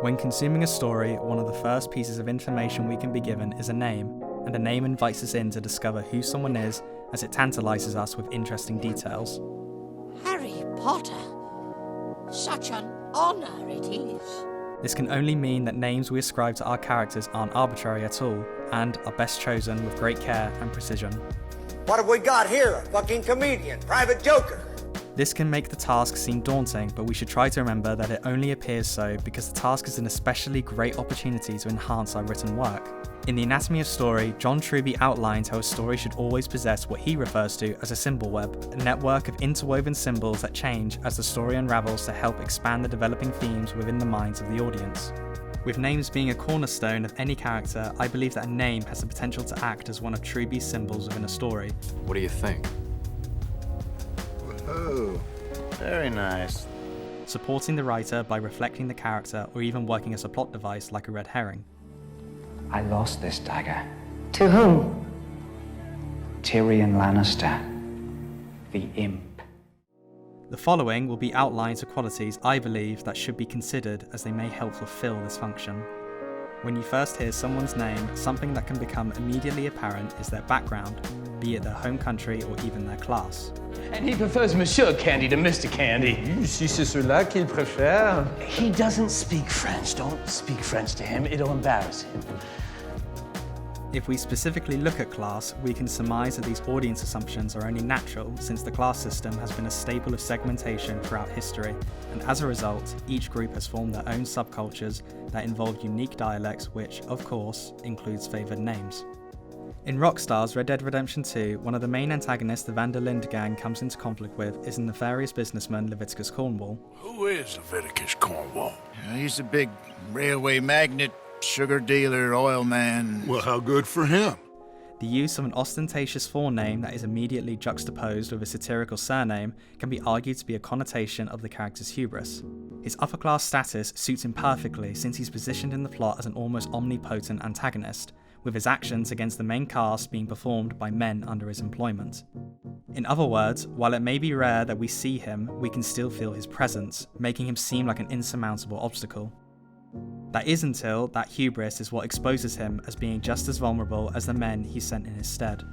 When consuming a story, one of the first pieces of information we can be given is a name, and a name invites us in to discover who someone is as it tantalizes us with interesting details. Harry Potter. Such an honor it is. This can only mean that names we ascribe to our characters aren't arbitrary at all, and are best chosen with great care and precision. What have we got here? A fucking comedian, private joker. This can make the task seem daunting, but we should try to remember that it only appears so because the task is an especially great opportunity to enhance our written work. In The Anatomy of Story, John Truby outlines how a story should always possess what he refers to as a symbol web, a network of interwoven symbols that change as the story unravels to help expand the developing themes within the minds of the audience. With names being a cornerstone of any character, I believe that a name has the potential to act as one of Truby's symbols within a story. What do you think? Oh, very nice. Supporting the writer by reflecting the character or even working as a plot device like a red herring. I lost this dagger. To whom? Tyrion Lannister, the imp. The following will be outlines of qualities I believe that should be considered as they may help fulfill this function. When you first hear someone's name, something that can become immediately apparent is their background, be it their home country or even their class. And he prefers Monsieur Candy to Mr. Candy. Si c'est cela qu'il préfère. He doesn't speak French. Don't speak French to him. It'll embarrass him. If we specifically look at class, we can surmise that these audience assumptions are only natural since the class system has been a staple of segmentation throughout history, and as a result, each group has formed their own subcultures that involve unique dialects which, of course, includes favoured names. In Rockstar's Red Dead Redemption 2, one of the main antagonists the Van der Linde gang comes into conflict with is a nefarious businessman Leviticus Cornwall. Who is Leviticus Cornwall? He's a big railway magnate, sugar dealer, oil man. Well, how good for him? The use of an ostentatious forename that is immediately juxtaposed with a satirical surname can be argued to be a connotation of the character's hubris. His upper-class status suits him perfectly since he's positioned in the plot as an almost omnipotent antagonist, with his actions against the main cast being performed by men under his employment. In other words, while it may be rare that we see him, we can still feel his presence, making him seem like an insurmountable obstacle. That is until that hubris is what exposes him as being just as vulnerable as the men he sent in his stead.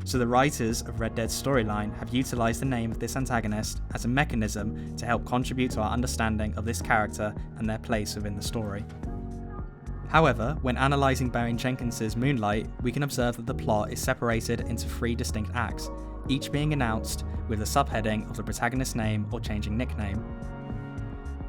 So the writers of Red Dead's storyline have utilised the name of this antagonist as a mechanism to help contribute to our understanding of this character and their place within the story. However, when analysing Barry Jenkins's Moonlight, we can observe that the plot is separated into 3 distinct acts, each being announced with a subheading of the protagonist's name or changing nickname.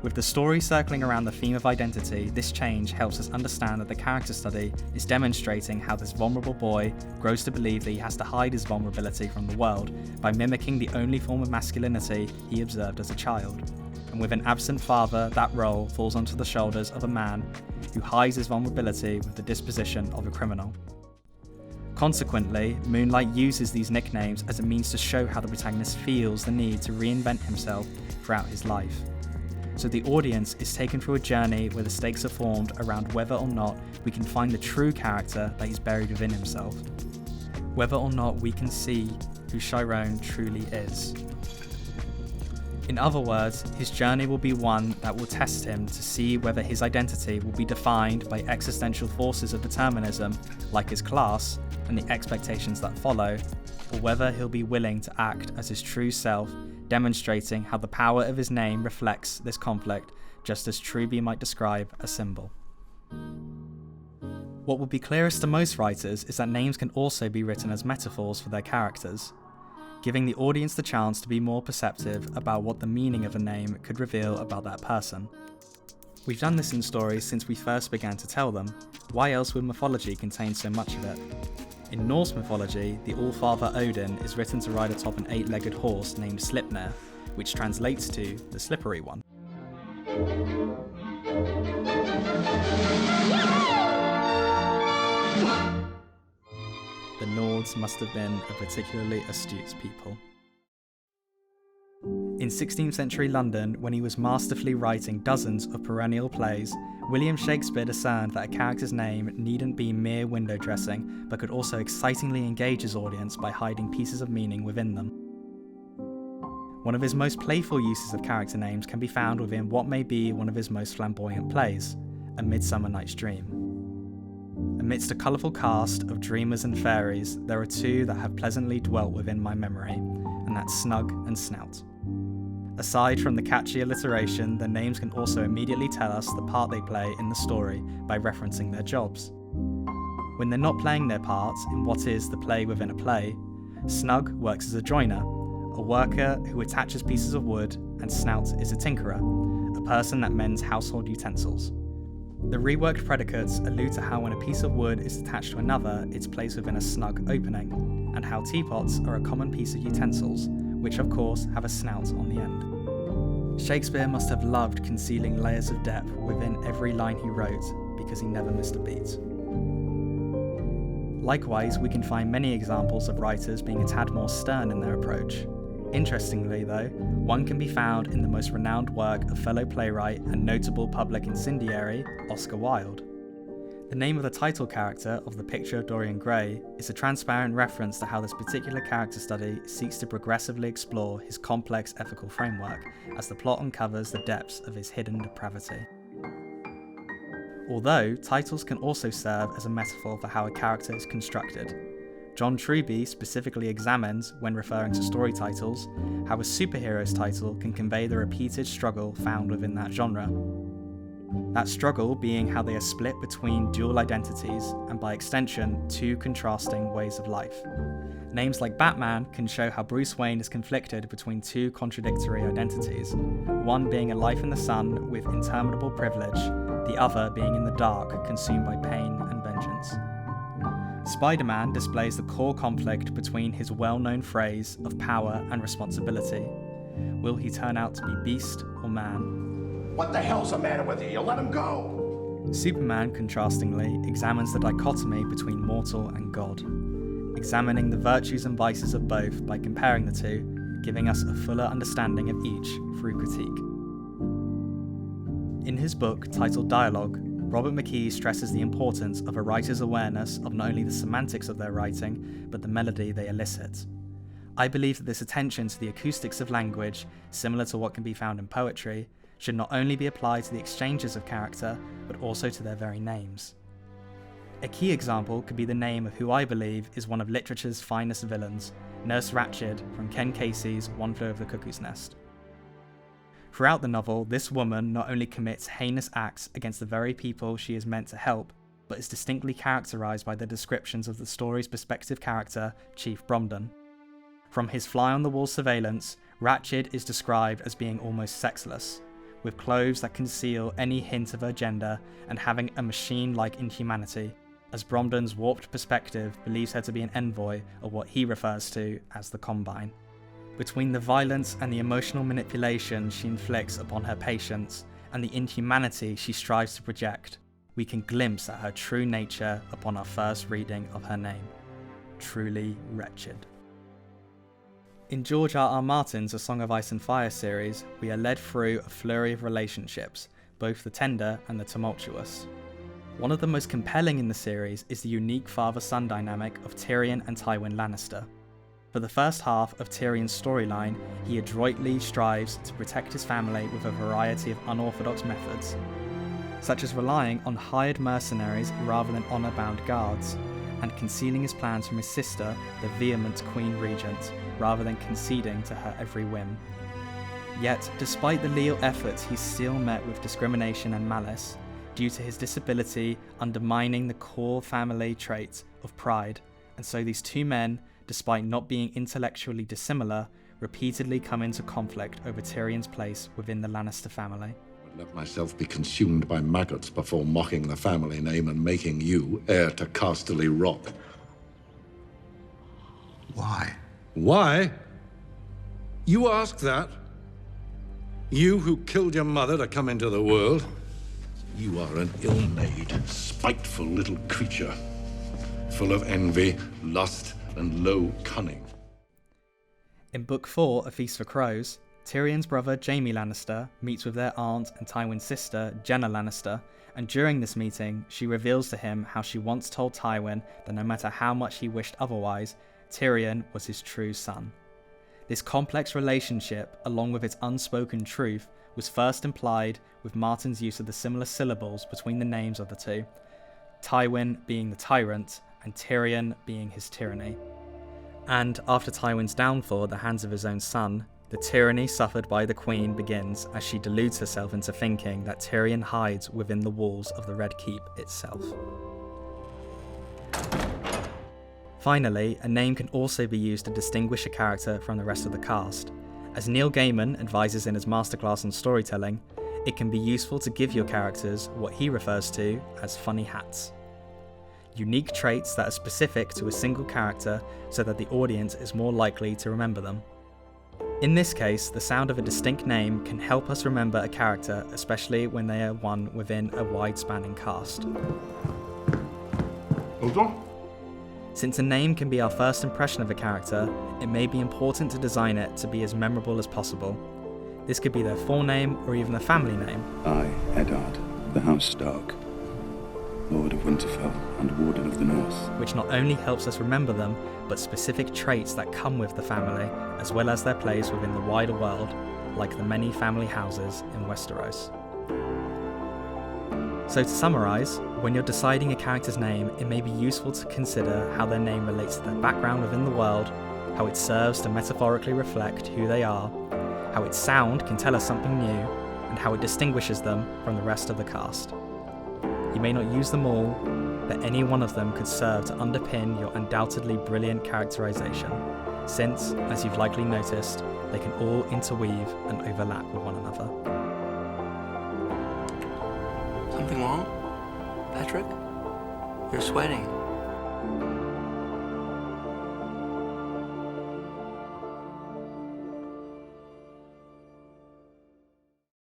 With the story circling around the theme of identity, this change helps us understand that the character study is demonstrating how this vulnerable boy grows to believe that he has to hide his vulnerability from the world by mimicking the only form of masculinity he observed as a child. And with an absent father, that role falls onto the shoulders of a man who hides his vulnerability with the disposition of a criminal. Consequently, Moonlight uses these nicknames as a means to show how the protagonist feels the need to reinvent himself throughout his life. So the audience is taken through a journey where the stakes are formed around whether or not we can find the true character that is buried within himself. Whether or not we can see who Chiron truly is. In other words, his journey will be one that will test him to see whether his identity will be defined by existential forces of determinism, like his class and the expectations that follow, or whether he'll be willing to act as his true self, demonstrating how the power of his name reflects this conflict, just as Truby might describe a symbol. What will be clearest to most writers is that names can also be written as metaphors for their characters, giving the audience the chance to be more perceptive about what the meaning of a name could reveal about that person. We've done this in stories since we first began to tell them. Why else would mythology contain so much of it? In Norse mythology, the All-Father Odin is written to ride atop an 8-legged horse named Sleipnir, which translates to the slippery one. The Nords must have been a particularly astute people. In 16th century London, when he was masterfully writing dozens of perennial plays, William Shakespeare discerned that a character's name needn't be mere window dressing, but could also excitingly engage his audience by hiding pieces of meaning within them. One of his most playful uses of character names can be found within what may be one of his most flamboyant plays, A Midsummer Night's Dream. Amidst a colourful cast of dreamers and fairies, there are two that have pleasantly dwelt within my memory, and that's Snug and Snout. Aside from the catchy alliteration, their names can also immediately tell us the part they play in the story by referencing their jobs. When they're not playing their part in what is the play within a play, Snug works as a joiner, a worker who attaches pieces of wood, and Snout is a tinkerer, a person that mends household utensils. The reworked predicates allude to how when a piece of wood is attached to another, it's placed within a snug opening, and how teapots are a common piece of utensils, which of course have a snout on the end. Shakespeare must have loved concealing layers of depth within every line he wrote, because he never missed a beat. Likewise, we can find many examples of writers being a tad more stern in their approach. Interestingly though, one can be found in the most renowned work of fellow playwright and notable public incendiary, Oscar Wilde. The name of the title character of the picture of Dorian Gray is a transparent reference to how this particular character study seeks to progressively explore his complex ethical framework as the plot uncovers the depths of his hidden depravity. Although, titles can also serve as a metaphor for how a character is constructed. John Truby specifically examines, when referring to story titles, how a superhero's title can convey the repeated struggle found within that genre. That struggle being how they are split between dual identities, and by extension, two contrasting ways of life. Names like Batman can show how Bruce Wayne is conflicted between two contradictory identities, one being a life in the sun with interminable privilege, the other being in the dark, consumed by pain and vengeance. Spider-Man displays the core conflict between his well-known phrase of power and responsibility. Will he turn out to be beast or man? What the hell's the matter with you? You let him go! Superman, contrastingly, examines the dichotomy between mortal and God, examining the virtues and vices of both by comparing the two, giving us a fuller understanding of each through critique. In his book, titled Dialogue, Robert McKee stresses the importance of a writer's awareness of not only the semantics of their writing, but the melody they elicit. I believe that this attention to the acoustics of language, similar to what can be found in poetry, should not only be applied to the exchanges of character, but also to their very names. A key example could be the name of who I believe is one of literature's finest villains, Nurse Ratched from Ken Casey's One Flew Over the Cuckoo's Nest. Throughout the novel, this woman not only commits heinous acts against the very people she is meant to help, but is distinctly characterised by the descriptions of the story's perspective character, Chief Bromden. From his fly-on-the-wall surveillance, Ratched is described as being almost sexless, with clothes that conceal any hint of her gender and having a machine-like inhumanity, as Bromden's warped perspective believes her to be an envoy of what he refers to as the Combine. Between the violence and the emotional manipulation she inflicts upon her patients and the inhumanity she strives to project, we can glimpse at her true nature upon our first reading of her name. Truly wretched. In George R.R. Martin's A Song of Ice and Fire series, we are led through a flurry of relationships, both the tender and the tumultuous. One of the most compelling in the series is the unique father-son dynamic of Tyrion and Tywin Lannister. For the first half of Tyrion's storyline, he adroitly strives to protect his family with a variety of unorthodox methods, such as relying on hired mercenaries rather than honour-bound guards, and concealing his plans from his sister, the vehement Queen Regent, rather than conceding to her every whim. Yet, despite the leal efforts, he's still met with discrimination and malice, due to his disability undermining the core family trait of pride, and so these two men, despite not being intellectually dissimilar, repeatedly come into conflict over Tyrion's place within the Lannister family. I'd let myself be consumed by maggots before mocking the family name and making you heir to Casterly Rock. Why? Why? You ask that? You who killed your mother to come into the world? You are an ill-made, spiteful little creature, full of envy, lust, and low cunning. In Book 4, A Feast for Crows, Tyrion's brother Jaime Lannister meets with their aunt and Tywin's sister Jenna Lannister, and during this meeting, she reveals to him how she once told Tywin that no matter how much he wished otherwise, Tyrion was his true son. This complex relationship, along with its unspoken truth, was first implied with Martin's use of the similar syllables between the names of the two, Tywin being the tyrant and Tyrion being his tyranny. And after Tywin's downfall at the hands of his own son, the tyranny suffered by the Queen begins as she deludes herself into thinking that Tyrion hides within the walls of the Red Keep itself. Finally, a name can also be used to distinguish a character from the rest of the cast. As Neil Gaiman advises in his masterclass on storytelling, it can be useful to give your characters what he refers to as funny hats. Unique traits that are specific to a single character so that the audience is more likely to remember them. In this case, the sound of a distinct name can help us remember a character, especially when they are one within a wide-spanning cast. Since a name can be our first impression of a character, it may be important to design it to be as memorable as possible. This could be their full name or even a family name. I, Eddard, the House Stark, Lord of Winterfell and Warden of the North. Which not only helps us remember them, but specific traits that come with the family, as well as their place within the wider world, like the many family houses in Westeros. So to summarise, when you're deciding a character's name, it may be useful to consider how their name relates to their background within the world, how it serves to metaphorically reflect who they are, how its sound can tell us something new, and how it distinguishes them from the rest of the cast. You may not use them all, but any one of them could serve to underpin your undoubtedly brilliant characterization, since, as you've likely noticed, they can all interweave and overlap with one another. Something wrong? Patrick? You're sweating.